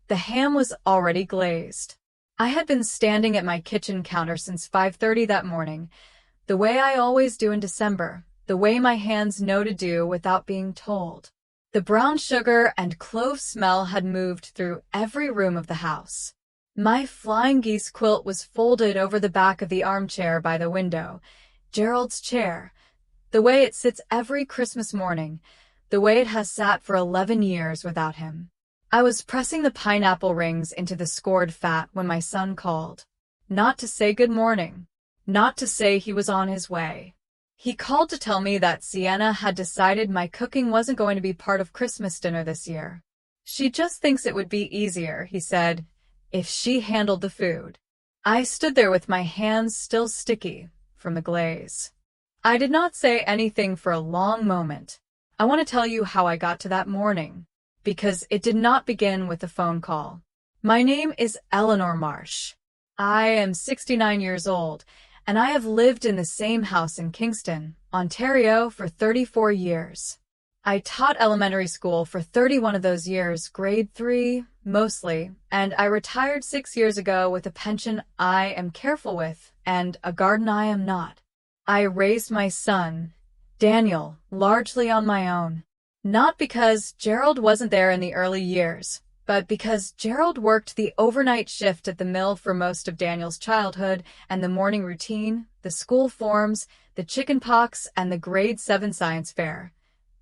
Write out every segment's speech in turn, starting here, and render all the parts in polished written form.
The ham was already glazed. I had been standing at my kitchen counter since 5:30 that morning, the way I always do in December, the way my hands know to do without being told. The brown sugar and clove smell had moved through every room of the house. My flying geese quilt was folded over the back of the armchair by the window, Gerald's chair, the way it sits every Christmas morning, the way it has sat for 11 years without him. I was pressing the pineapple rings into the scored fat when my son called. Not to say good morning. Not to say he was on his way. He called to tell me that Sienna had decided my cooking wasn't going to be part of Christmas dinner this year. She just thinks it would be easier, he said, if she handled the food. I stood there with my hands still sticky from the glaze. I did not say anything for a long moment. I want to tell you how I got to that morning, because it did not begin with a phone call. My name is Eleanor Marsh. I am 69 years old, and I have lived in the same house in Kingston, Ontario for 34 years. I taught elementary school for 31 of those years, grade 3, mostly, and I retired 6 years ago with a pension I am careful with and a garden I am not. I raised my son, Daniel, largely on my own. Not because Gerald wasn't there in the early years, but because Gerald worked the overnight shift at the mill for most of Daniel's childhood, and the morning routine, the school forms, the chicken pox, and the grade 7 science fair.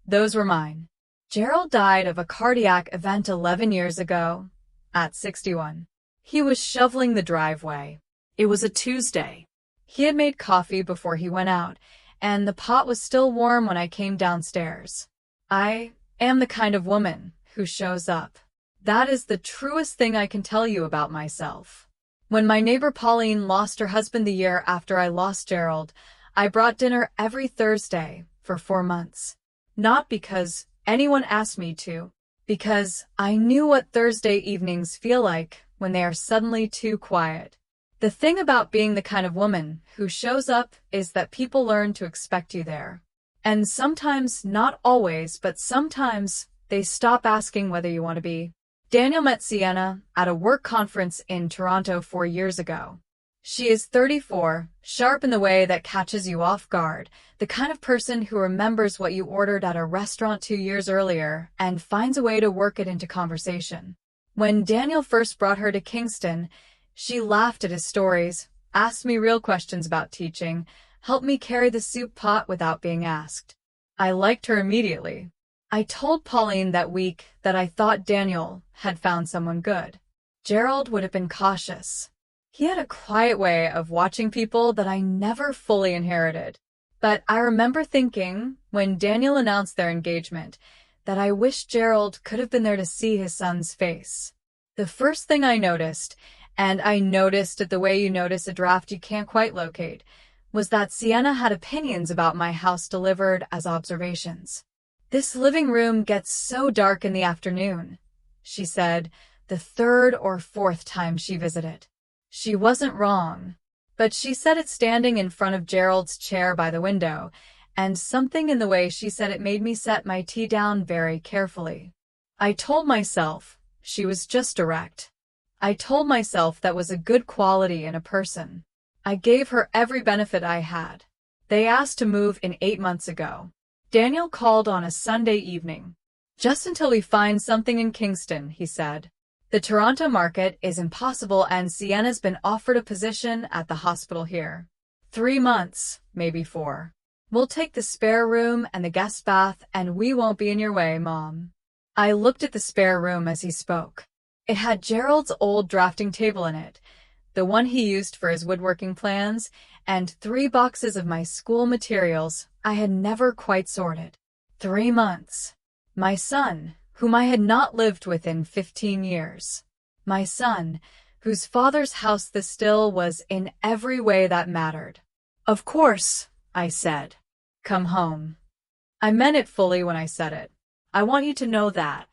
Those were mine. Gerald died of a cardiac event 11 years ago, at 61. He was shoveling the driveway. It was a Tuesday. He had made coffee before he went out, and the pot was still warm when I came downstairs. I am the kind of woman who shows up. That is the truest thing I can tell you about myself. When my neighbor Pauline lost her husband the year after I lost Gerald, I brought dinner every Thursday for 4 months. Not because anyone asked me to, because I knew what Thursday evenings feel like when they are suddenly too quiet. The thing about being the kind of woman who shows up is that people learn to expect you there. And sometimes, not always, but sometimes, they stop asking whether you want to be. Daniel met Sienna at a work conference in Toronto 4 years ago. She is 34, sharp in the way that catches you off guard, the kind of person who remembers what you ordered at a restaurant 2 years earlier and finds a way to work it into conversation. When Daniel first brought her to Kingston, she laughed at his stories, asked me real questions about teaching, helped me carry the soup pot without being asked. I liked her immediately. I told Pauline that week that I thought Daniel had found someone good. Gerald would have been cautious. He had a quiet way of watching people that I never fully inherited. But I remember thinking, when Daniel announced their engagement, that I wished Gerald could have been there to see his son's face. The first thing I noticed, and I noticed it the way you notice a draft you can't quite locate, was that Sienna had opinions about my house delivered as observations. "This living room gets so dark in the afternoon," she said, the 3rd or 4th time she visited. She wasn't wrong, but she said it standing in front of Gerald's chair by the window, and something in the way she said it made me set my tea down very carefully. I told myself she was just direct. I told myself that was a good quality in a person. I gave her every benefit I had. They asked to move in 8 months ago. Daniel called on a Sunday evening. "Just until we find something in Kingston," he said. "The Toronto market is impossible and Sienna's been offered a position at the hospital here. 3 months, maybe 4. We'll take the spare room and the guest bath and we won't be in your way, Mom." I looked at the spare room as he spoke. It had Gerald's old drafting table in it, the one he used for his woodworking plans, and 3 boxes of my school materials I had never quite sorted. 3 months. My son, whom I had not lived with in 15 years. My son, whose father's house the still was in every way that mattered. "Of course," I said. "Come home." I meant it fully when I said it. I want you to know that.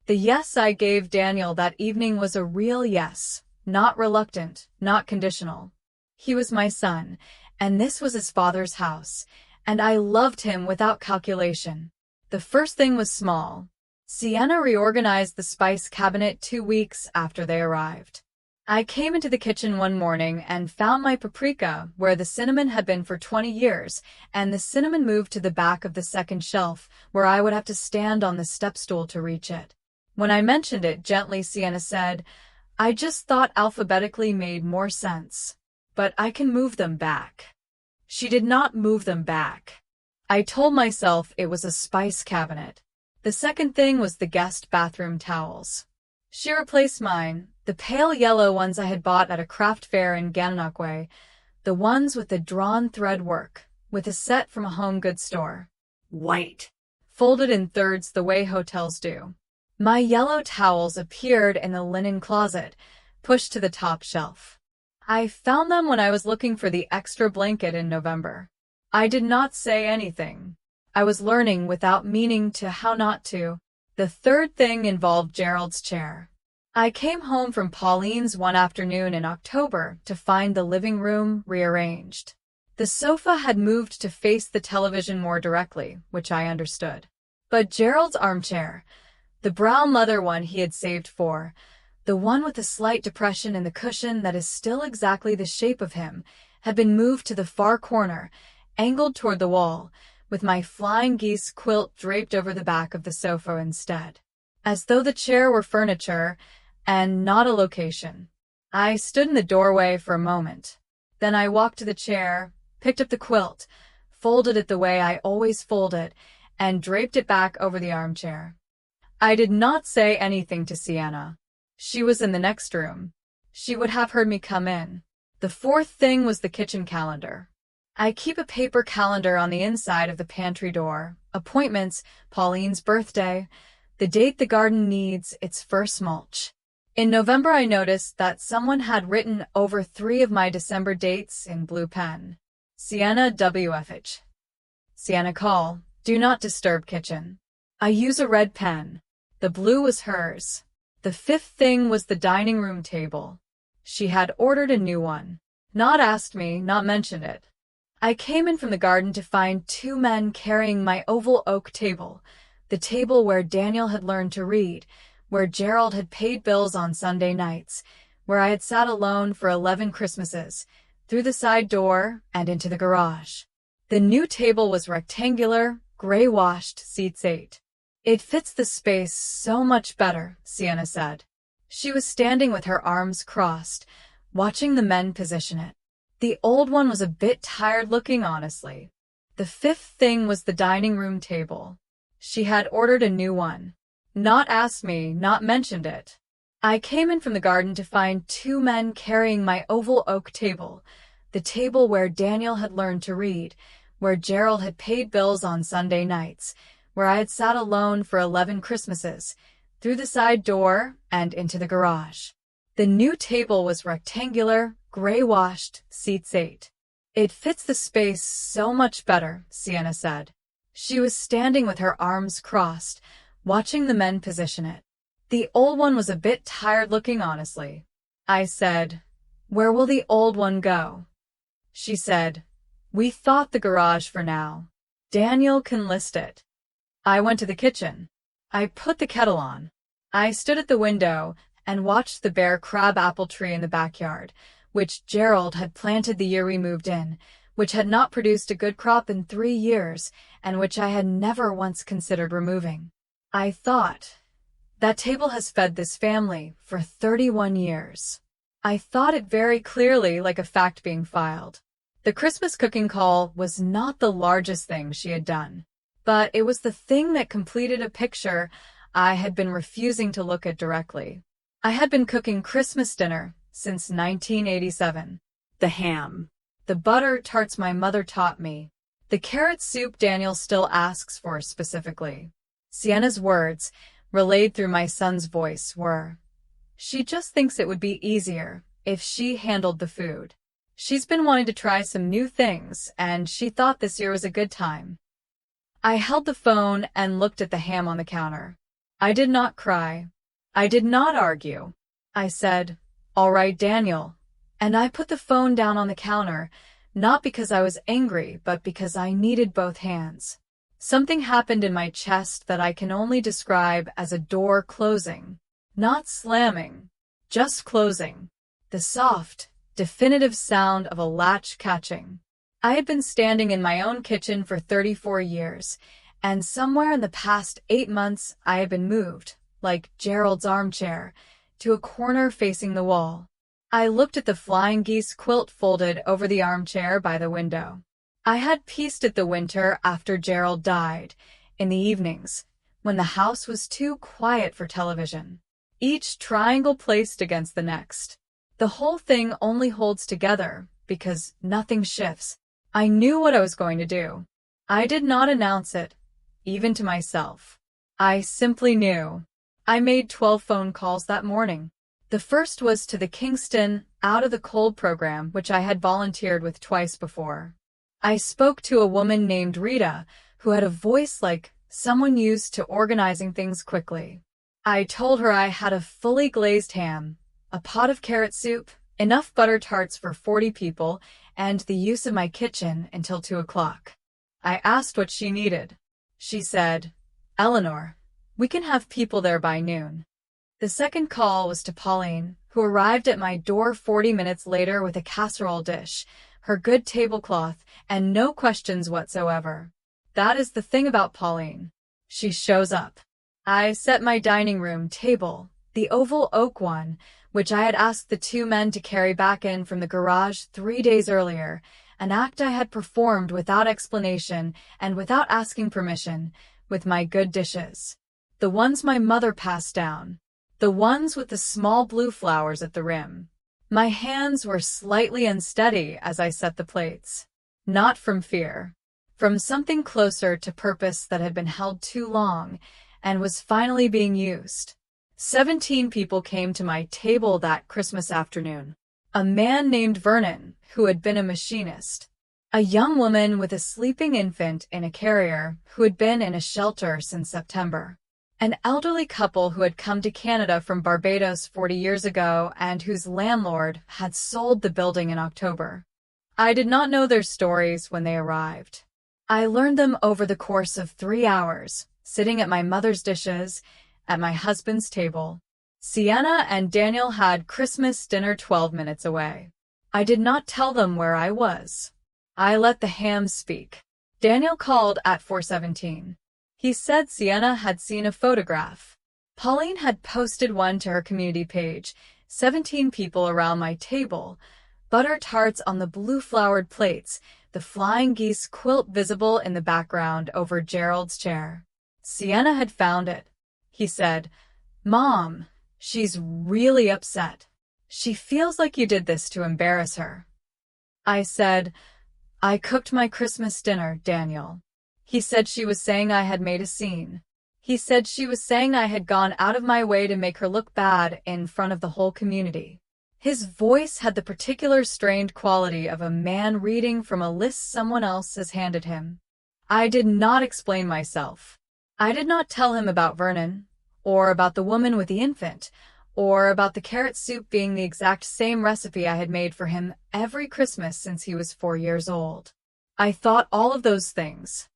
The yes I gave Daniel that evening was a real yes, not reluctant, not conditional. He was my son, and this was his father's house, and I loved him without calculation. The first thing was small. Sienna reorganized the spice cabinet 2 weeks after they arrived. I came into the kitchen one morning and found my paprika where the cinnamon had been for 20 years, and the cinnamon moved to the back of the second shelf, where I would have to stand on the step stool to reach it. When I mentioned it gently, Sienna said, "I just thought alphabetically made more sense. But I can move them back." She did not move them back. I told myself it was a spice cabinet. The second thing was the guest bathroom towels. She replaced mine, the pale yellow ones I had bought at a craft fair in Gananoque, the ones with the drawn thread work, with a set from a home goods store. White. Folded in thirds the way hotels do. My yellow towels appeared in the linen closet, pushed to the top shelf. I found them when I was looking for the extra blanket in November. I did not say anything. I was learning without meaning to how not to. The third thing involved Gerald's chair. I came home from Pauline's one afternoon in October to find the living room rearranged. The sofa had moved to face the television more directly, which I understood. But Gerald's armchair, the brown leather one he had saved for, the one with a slight depression in the cushion that is still exactly the shape of him, had been moved to the far corner, angled toward the wall, with my flying geese quilt draped over the back of the sofa instead. As though the chair were furniture, and not a location. I stood in the doorway for a moment. Then I walked to the chair, picked up the quilt, folded it the way I always fold it, and draped it back over the armchair. I did not say anything to Sienna. She was in the next room. She would have heard me come in. The fourth thing was the kitchen calendar. I keep a paper calendar on the inside of the pantry door. Appointments, Pauline's birthday, the date the garden needs its first mulch. In November, I noticed that someone had written over 3 of my December dates in blue pen. Sienna WFH. Sienna call, do not disturb kitchen. I use a red pen. The blue was hers. The fifth thing was the dining room table. She had ordered a new one. Not asked me, not mentioned it. I came in from the garden to find 2 men carrying my oval oak table, the table where Daniel had learned to read, where Gerald had paid bills on Sunday nights, where I had sat alone for 11 Christmases, through the side door and into the garage. The new table was rectangular, gray-washed, seats 8. It fits the space so much better, Sienna said. She was standing with her arms crossed, watching the men position it. The old one was a bit tired-looking, honestly. The fifth thing was the dining room table. She had ordered a new one. Not asked me, not mentioned it. I came in from the garden to find 2 men carrying my oval oak table, the table where Daniel had learned to read, where Gerald had paid bills on Sunday nights, where I had sat alone for 11 Christmases, through the side door and into the garage. The new table was rectangular, gray-washed, seats 8. It fits the space so much better, Sienna said. She was standing with her arms crossed, watching the men position it. The old one was a bit tired-looking, honestly. I said, "Where will the old one go?" She said, "We thought the garage for now. Daniel can list it." I went to the kitchen. I put the kettle on. I stood at the window and watched the bare crab apple tree in the backyard, which Gerald had planted the year we moved in, which had not produced a good crop in 3 years, and which I had never once considered removing. I thought, that table has fed this family for 31 years. I thought it very clearly, like a fact being filed. The Christmas cooking call was not the largest thing she had done, but it was the thing that completed a picture I had been refusing to look at directly. I had been cooking Christmas dinner since 1987. The ham, the butter tarts my mother taught me, the carrot soup Daniel still asks for specifically. Sienna's words, relayed through my son's voice, were, "She just thinks it would be easier if she handled the food. She's been wanting to try some new things, and she thought this year was a good time." I held the phone and looked at the ham on the counter. I did not cry. I did not argue. I said, "All right, Daniel," and I put the phone down on the counter, not because I was angry, but because I needed both hands. Something happened in my chest that I can only describe as a door closing. Not slamming, just closing. The soft, definitive sound of a latch catching. I had been standing in my own kitchen for 34 years, and somewhere in the past 8 months I had been moved, like Gerald's armchair, to a corner facing the wall. I looked at the flying geese quilt folded over the armchair by the window. I had pieced it the winter after Gerald died, in the evenings, when the house was too quiet for television. Each triangle placed against the next. The whole thing only holds together because nothing shifts. I knew what I was going to do. I did not announce it, even to myself. I simply knew. I made 12 phone calls that morning. The first was to the Kingston Out of the Cold program, which I had volunteered with twice before. I spoke to a woman named Rita, who had a voice like someone used to organizing things quickly. I told her I had a fully glazed ham, a pot of carrot soup, enough butter tarts for 40 people, and the use of my kitchen until 2 o'clock. I asked what she needed. She said, "Eleanor, we can have people there by noon." The second call was to Pauline, who arrived at my door 40 minutes later with a casserole dish, her good tablecloth, and no questions whatsoever. That is the thing about Pauline. She shows up. I set my dining room table, the oval oak one, which I had asked the 2 men to carry back in from the garage 3 days earlier, an act I had performed without explanation and without asking permission, with my good dishes. The ones my mother passed down. The ones with the small blue flowers at the rim. My hands were slightly unsteady as I set the plates. Not from fear. From something closer to purpose that had been held too long and was finally being used. 17 people came to my table that Christmas afternoon. A man named Vernon, who had been a machinist. A young woman with a sleeping infant in a carrier who had been in a shelter since September. An elderly couple who had come to Canada from Barbados 40 years ago and whose landlord had sold the building in October. I did not know their stories when they arrived. I learned them over the course of 3 hours, sitting at my mother's dishes, at my husband's table. Sienna and Daniel had Christmas dinner 12 minutes away. I did not tell them where I was. I let the ham speak. Daniel called at 4:17. He said Sienna had seen a photograph. Pauline had posted one to her community page, 17 people around my table, butter tarts on the blue-flowered plates, the flying geese quilt visible in the background over Gerald's chair. Sienna had found it. He said, "Mom, she's really upset. She feels like you did this to embarrass her." I said, "I cooked my Christmas dinner, Daniel." He said she was saying I had made a scene. He said she was saying I had gone out of my way to make her look bad in front of the whole community. His voice had the particular strained quality of a man reading from a list someone else has handed him. I did not explain myself. I did not tell him about Vernon, or about the woman with the infant, or about the carrot soup being the exact same recipe I had made for him every Christmas since he was 4 years old. I thought all of those things.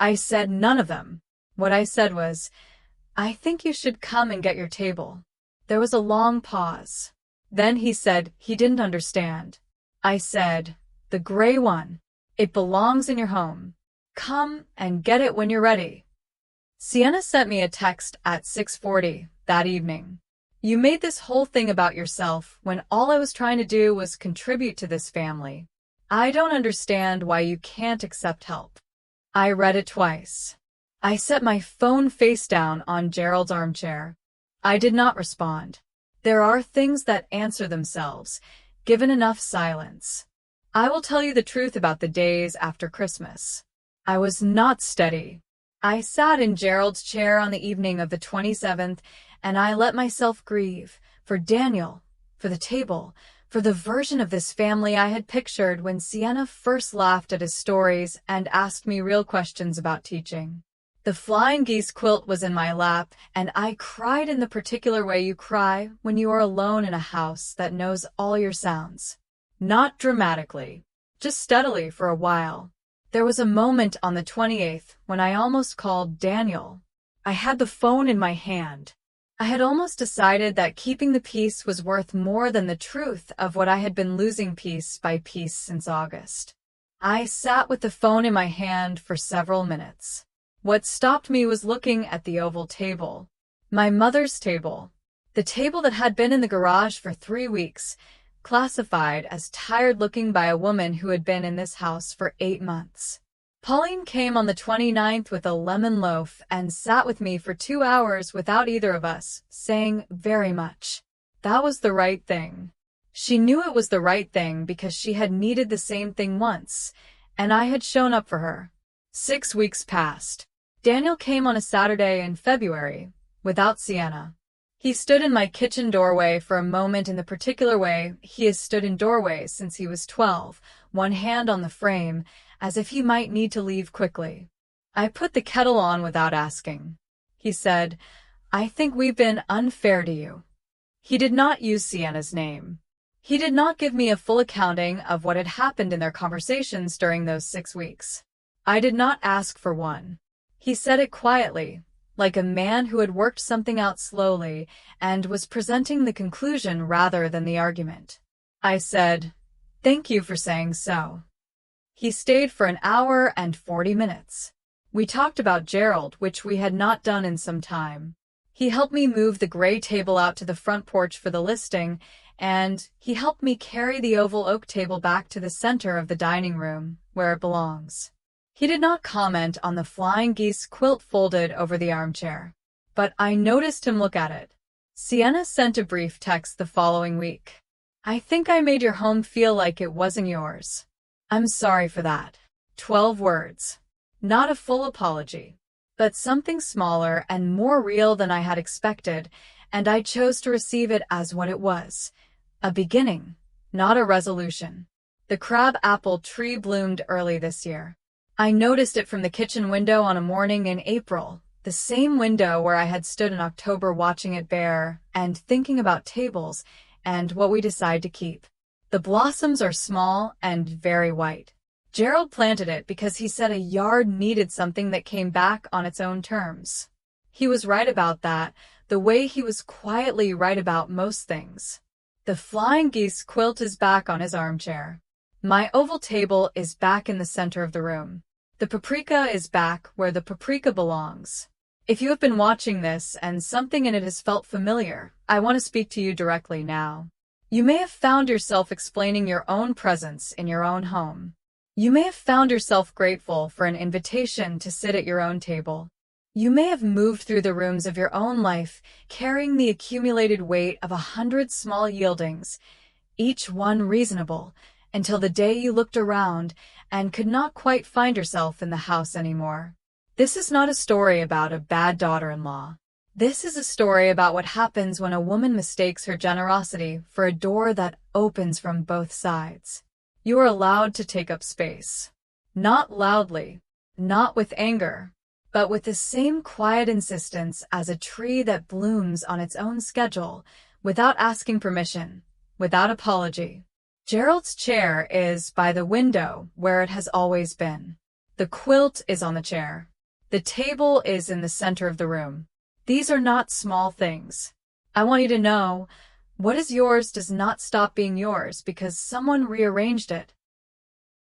I said none of them. What I said was, "I think you should come and get your table." There was a long pause. Then he said he didn't understand. I said, "The gray one. It belongs in your home. Come and get it when you're ready." Sienna sent me a text at 6:40 that evening. "You made this whole thing about yourself when all I was trying to do was contribute to this family. I don't understand why you can't accept help." I read it twice. I set my phone face down on Gerald's armchair. I did not respond. There are things that answer themselves, given enough silence. I will tell you the truth about the days after Christmas. I was not steady. I sat in Gerald's chair on the evening of the 27th, and I let myself grieve for Daniel, for the table, for the version of this family I had pictured when Sienna first laughed at his stories and asked me real questions about teaching. The flying geese quilt was in my lap, and I cried in the particular way you cry when you are alone in a house that knows all your sounds. Not dramatically, just steadily for a while. There was a moment on the 28th when I almost called Daniel. I had the phone in my hand. I had almost decided that keeping the peace was worth more than the truth of what I had been losing piece by piece since August. I sat with the phone in my hand for several minutes. What stopped me was looking at the oval table. My mother's table. The table that had been in the garage for 3 weeks, classified as tired-looking by a woman who had been in this house for 8 months. Pauline came on the 29th with a lemon loaf and sat with me for 2 hours without either of us saying very much. That was the right thing. She knew it was the right thing because she had needed the same thing once, and I had shown up for her. 6 weeks passed. Daniel came on a Saturday in February, without Sienna. He stood in my kitchen doorway for a moment in the particular way he has stood in doorways since he was 12, one hand on the frame, as if he might need to leave quickly. I put the kettle on without asking. He said, "I think we've been unfair to you." He did not use Sienna's name. He did not give me a full accounting of what had happened in their conversations during those 6 weeks. I did not ask for one. He said it quietly, like a man who had worked something out slowly and was presenting the conclusion rather than the argument. I said, "Thank you for saying so." He stayed for an hour and 40 minutes. We talked about Gerald, which we had not done in some time. He helped me move the gray table out to the front porch for the listing, and he helped me carry the oval oak table back to the center of the dining room, where it belongs. He did not comment on the flying geese quilt folded over the armchair, but I noticed him look at it. Sienna sent a brief text the following week. "I think I made your home feel like it wasn't yours. I'm sorry for that." 12 words. Not a full apology, but something smaller and more real than I had expected, and I chose to receive it as what it was. A beginning, not a resolution. The crab apple tree bloomed early this year. I noticed it from the kitchen window on a morning in April, the same window where I had stood in October watching it bear and thinking about tables and what we decide to keep. The blossoms are small and very white. Gerald planted it because he said a yard needed something that came back on its own terms. He was right about that, the way he was quietly right about most things. The flying geese quilt is back on his armchair. My oval table is back in the center of the room. The paprika is back where the paprika belongs. If you have been watching this and something in it has felt familiar, I want to speak to you directly now. You may have found yourself explaining your own presence in your own home. You may have found yourself grateful for an invitation to sit at your own table. You may have moved through the rooms of your own life, carrying the accumulated weight of 100 small yieldings, each one reasonable, until the day you looked around and could not quite find yourself in the house anymore. This is not a story about a bad daughter-in-law. This is a story about what happens when a woman mistakes her generosity for a door that opens from both sides. You are allowed to take up space. Not loudly, not with anger, but with the same quiet insistence as a tree that blooms on its own schedule, without asking permission, without apology. Gerald's chair is by the window where it has always been. The quilt is on the chair. The table is in the center of the room. These are not small things. I want you to know, what is yours does not stop being yours because someone rearranged it.